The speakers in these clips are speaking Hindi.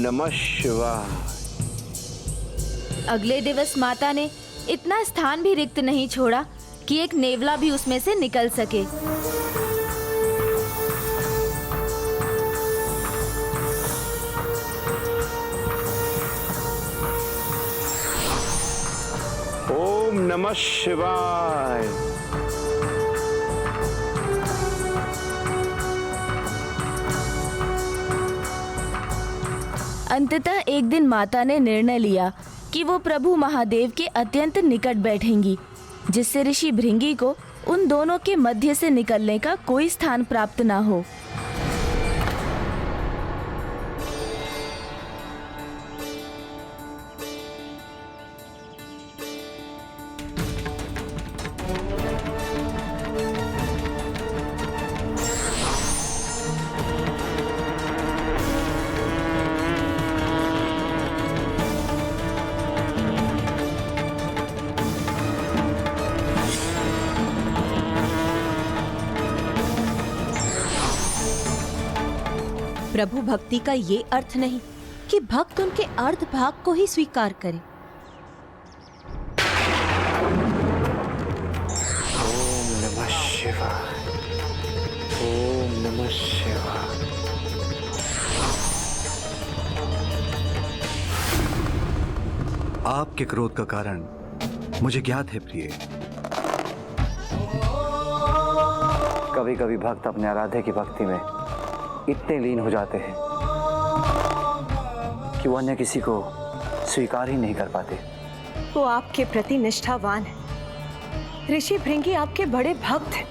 नमः शिवाय। अगले दिवस माता ने इतना स्थान भी रिक्त नहीं छोड़ा कि एक नेवला भी उसमें से निकल सके। ओम नमः शिवाय। अंततः एक दिन माता ने निर्णय लिया कि वो प्रभु महादेव के अत्यंत निकट बैठेंगी, जिससे ऋषि भृंगी को उन दोनों के मध्य से निकलने का कोई स्थान प्राप्त ना हो। प्रभु भक्ति का ये अर्थ नहीं कि भक्त उनके अर्ध भाग को ही स्वीकार करे। ओम नमः शिवाय। ओम नमः शिवाय। आपके क्रोध का कारण मुझे ज्ञात है प्रिय। कभी कभी भक्त अपने आराध्य की भक्ति में इतने लीन हो जाते हैं कि वो अन्य किसी को स्वीकार ही नहीं कर पाते। वो आपके प्रति निष्ठावान है। ऋषि भृंगी आपके बड़े भक्त हैं।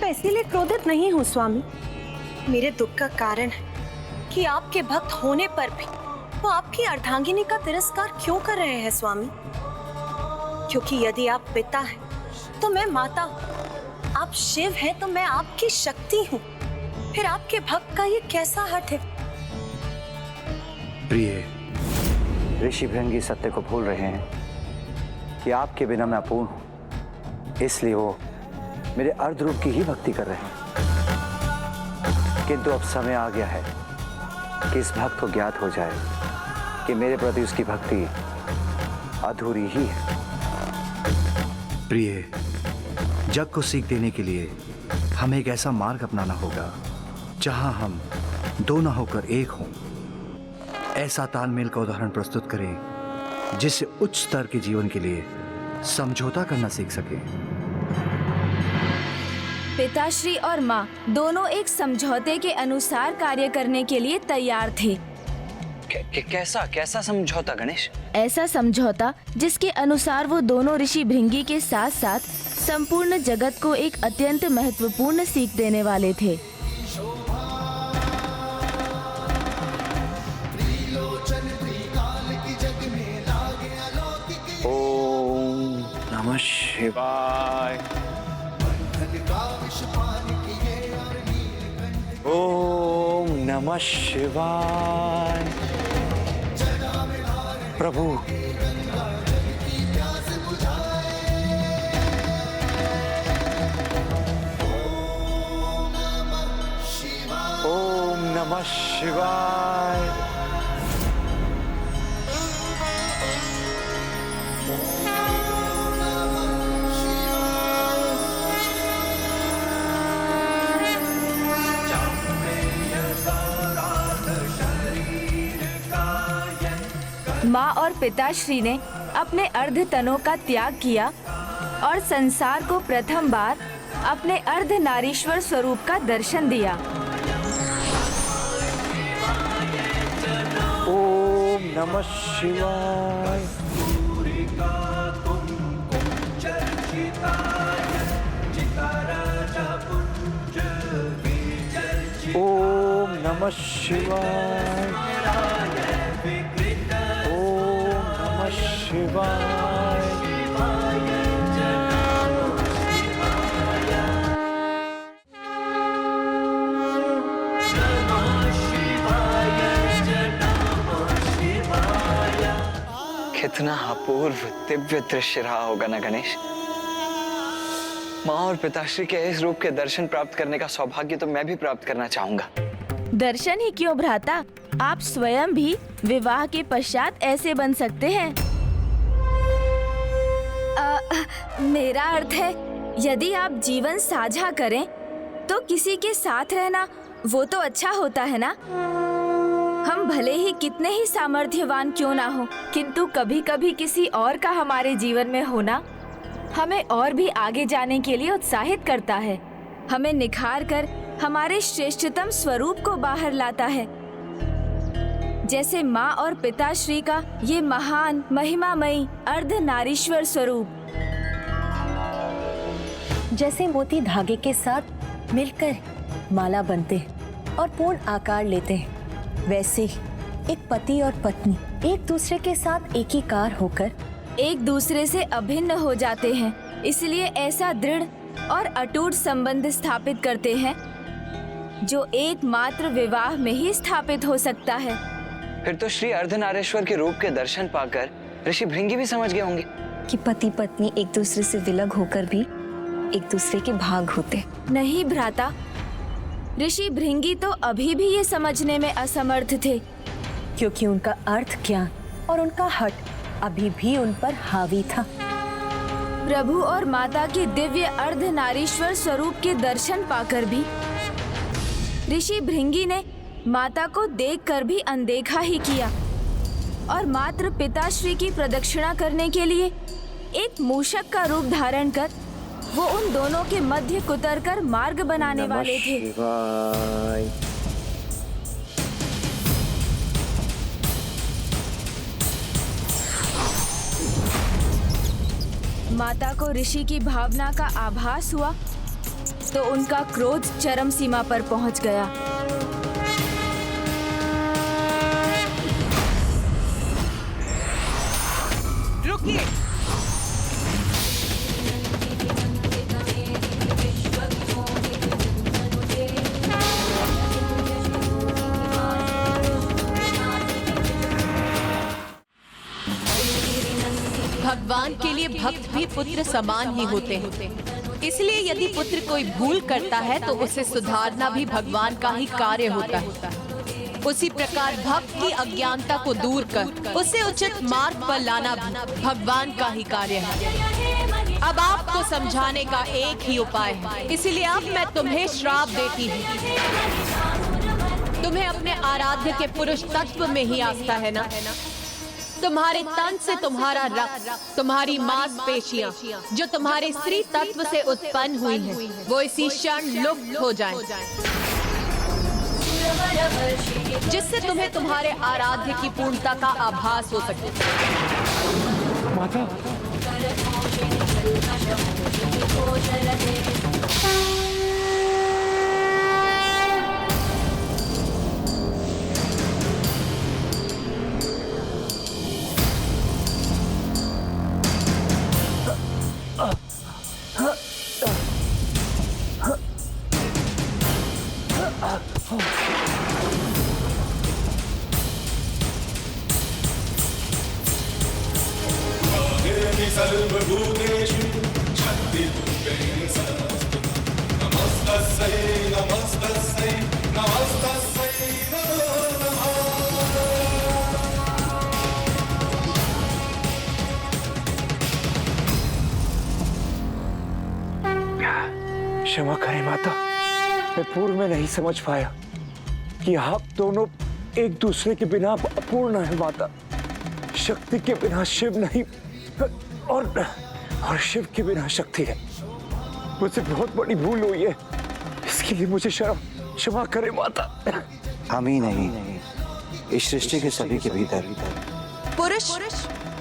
मैं इसीलिए क्रोधित नहीं हूँ स्वामी। मेरे दुख का कारण है कि आपके भक्त होने पर भी वो आपकी अर्धांगिनी का तिरस्कार क्यों कर रहे हैं स्वामी? क्योंकि यदि आप पिता हैं तो मैं माता हूँ, आप शिव हैं तो मैं आपकी शक्ति हूँ। फिर आपके भक्त का ये कैसा हठ है? प्रिय, ऋषि भृंगी सत्य को भूल रहे हैं कि आपके बिना मैं अपूर्ण हूं, इसलिए वो मेरे अर्ध रूप की ही भक्ति कर रहे हैं। किंतु अब समय आ गया है कि इस भक्त को ज्ञात हो जाए कि मेरे प्रति उसकी भक्ति अधूरी ही है। प्रिय, जग को सीख देने के लिए हमें एक ऐसा मार्ग अपनाना होगा जहां हम दो न होकर एक हों। ऐसा तालमेल का उदाहरण प्रस्तुत करें जिससे उच्च स्तर के जीवन के लिए समझौता करना सीख सके। पिताश्री और माँ दोनों एक समझौते के अनुसार कार्य करने के लिए तैयार थे। कैसा समझौता गणेश? ऐसा समझौता जिसके अनुसार वो दोनों ऋषि भृंगी के साथ साथ संपूर्ण जगत को एक अत्यंत महत्वपूर्ण सीख देने वाले थे। ओम नमः शिवाय। ओम नमः शिवाय। प्रभु, ओम नमः शिवाय। माँ और पिताश्री ने अपने अर्ध तनों का त्याग किया और संसार को प्रथम बार अपने अर्ध नारीश्वर स्वरूप का दर्शन दिया। ओम नमः शिवाय। ओम नमः शिवाय। ओम नमः शिवाय। कितना अपूर्व दिव्य दृश्य रहा होगा ना गणेश। माँ और पिताश्री के इस रूप के दर्शन प्राप्त करने का सौभाग्य तो मैं भी प्राप्त करना चाहूंगा। दर्शन ही क्यों भ्राता, आप स्वयं भी विवाह के पश्चात ऐसे बन सकते हैं। मेरा अर्थ है, यदि आप जीवन साझा करें तो किसी के साथ रहना वो तो अच्छा होता है ना। हम भले ही कितने ही सामर्थ्यवान क्यों ना हो, किंतु कभी कभी किसी और का हमारे जीवन में होना हमें और भी आगे जाने के लिए उत्साहित करता है, हमें निखार कर हमारे श्रेष्ठतम स्वरूप को बाहर लाता है। जैसे माँ और पिताश्री का ये महान महिमामयी अर्धनारीश्वर स्वरूप। जैसे मोती धागे के साथ मिलकर माला बनते हैं और पूर्ण आकार लेते हैं, वैसे ही एक पति और पत्नी एक दूसरे के साथ एकीकार होकर एक दूसरे से अभिन्न हो जाते हैं। इसलिए ऐसा दृढ़ और अटूट संबंध स्थापित करते हैं जो एकमात्र विवाह में ही स्थापित हो सकता है। फिर तो श्री अर्धनारीश्वर के रूप के दर्शन पाकर ऋषि भृंगी भी समझ गए होंगे कि पति पत्नी एक दूसरे से विलग होकर भी एक दूसरे के भाग होते। नहीं भ्राता, ऋषि भृंगी तो अभी भी ये समझने में असमर्थ थे, क्योंकि उनका अर्थ ज्ञान और उनका हट अभी भी उन पर हावी था। प्रभु और माता के दिव्य अर्धनारीश्वर स्वरूप के दर्शन पाकर भी ऋषि भृंगी ने माता को देखकर भी अनदेखा ही किया और मात्र पिताश्री की प्रदक्षिणा करने के लिए एक मूषक का रूप धारण कर वो उन दोनों के मध्य कुतर कर मार्ग बनाने वाले थे। शिवाय। माता को ऋषि की भावना का आभास हुआ तो उनका क्रोध चरम सीमा पर पहुंच गया। रुकिए। भगवान के लिए भक्त भी पुत्र समान ही होते हैं। इसलिए यदि पुत्र कोई भूल करता है तो उसे सुधारना भी भगवान का ही कार्य होता है। उसी प्रकार भक्त की अज्ञानता को दूर कर उसे उचित मार्ग पर लाना भी भगवान का ही कार्य है। अब आपको समझाने का एक ही उपाय है, इसलिए अब मैं तुम्हें श्राप देती हूँ। तुम्हें अपने आराध्य के पुरुष तत्व में ही आस्था है ना? तुम्हारे तन से तुम्हारा रक्त, तुम्हारी मांसपेशियां जो तुम्हारे स्त्री तत्व से उत्पन्न हुई हैं, वो इसी क्षण लुप्त हो जाएं, जिससे तुम्हें तुम्हारे आराध्य की पूर्णता का आभास हो सके। माता, सर्वभूतेषु शक्तिरूपेण समस्तु नमस्तस्यै नमस्तस्यै नमस्तस्यै नमो नमः। क्षमा करें माता, मैं पूर्व में नहीं समझ पाया कि आप दोनों एक दूसरे के बिना अपूर्ण है माता। शक्ति के बिना शिव नहीं और शिव के बिना शक्ति है। मुझसे बहुत बड़ी भूल हुई है, इसके लिए मुझे क्षमा करें माता। हम ही नहीं, इस सृष्टि के सभी के भीतर पुरुष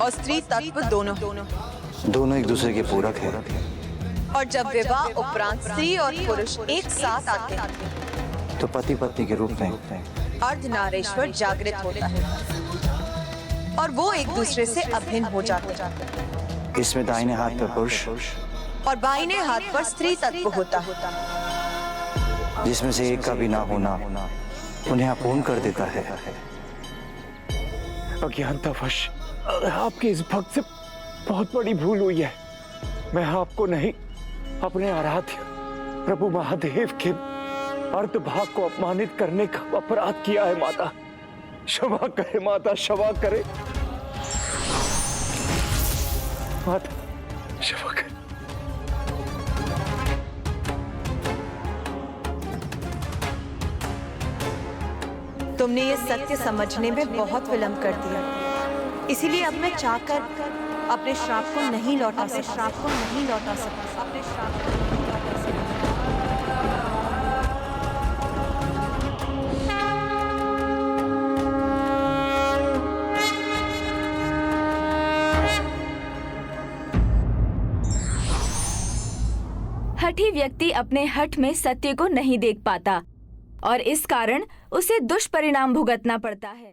और स्त्री तत्व दोनों एक दूसरे के पूरक हैं। और जब विवाह उपरांत स्त्री और पुरुष एक साथ आते हैं तो पति पत्नी के रूप में अर्धनारीश्वर जागृत होता है और वो एक दूसरे से अभिन्न हो जाते हैं। इसमें दाहिने हाथ पर पुरुष और बाईने हाथ पर स्त्री तत्व होता है, जिसमें से एक का भी ना होना उन्हें अपूर्ण कर देता है। अज्ञानतावश आपके इस भक्त से बहुत बड़ी भूल हुई है। मैं आपको नहीं, अपने आराध्य प्रभु महादेव के अर्धभाग को अपमानित करने का अपराध किया है माता। क्षमा करे माता, क्षमा करे माता, क्षमा करे। तुमने ये सत्य समझने में बहुत विलंब कर दिया, इसीलिए अब मैं चाहकर अपने श्राप को नहीं लौटा सकता, अपने श्राप को नहीं लौटा सकता। हठी व्यक्ति अपने हठ में सत्य को नहीं देख पाता और इस कारण उसे दुष्परिणाम भुगतना पड़ता है।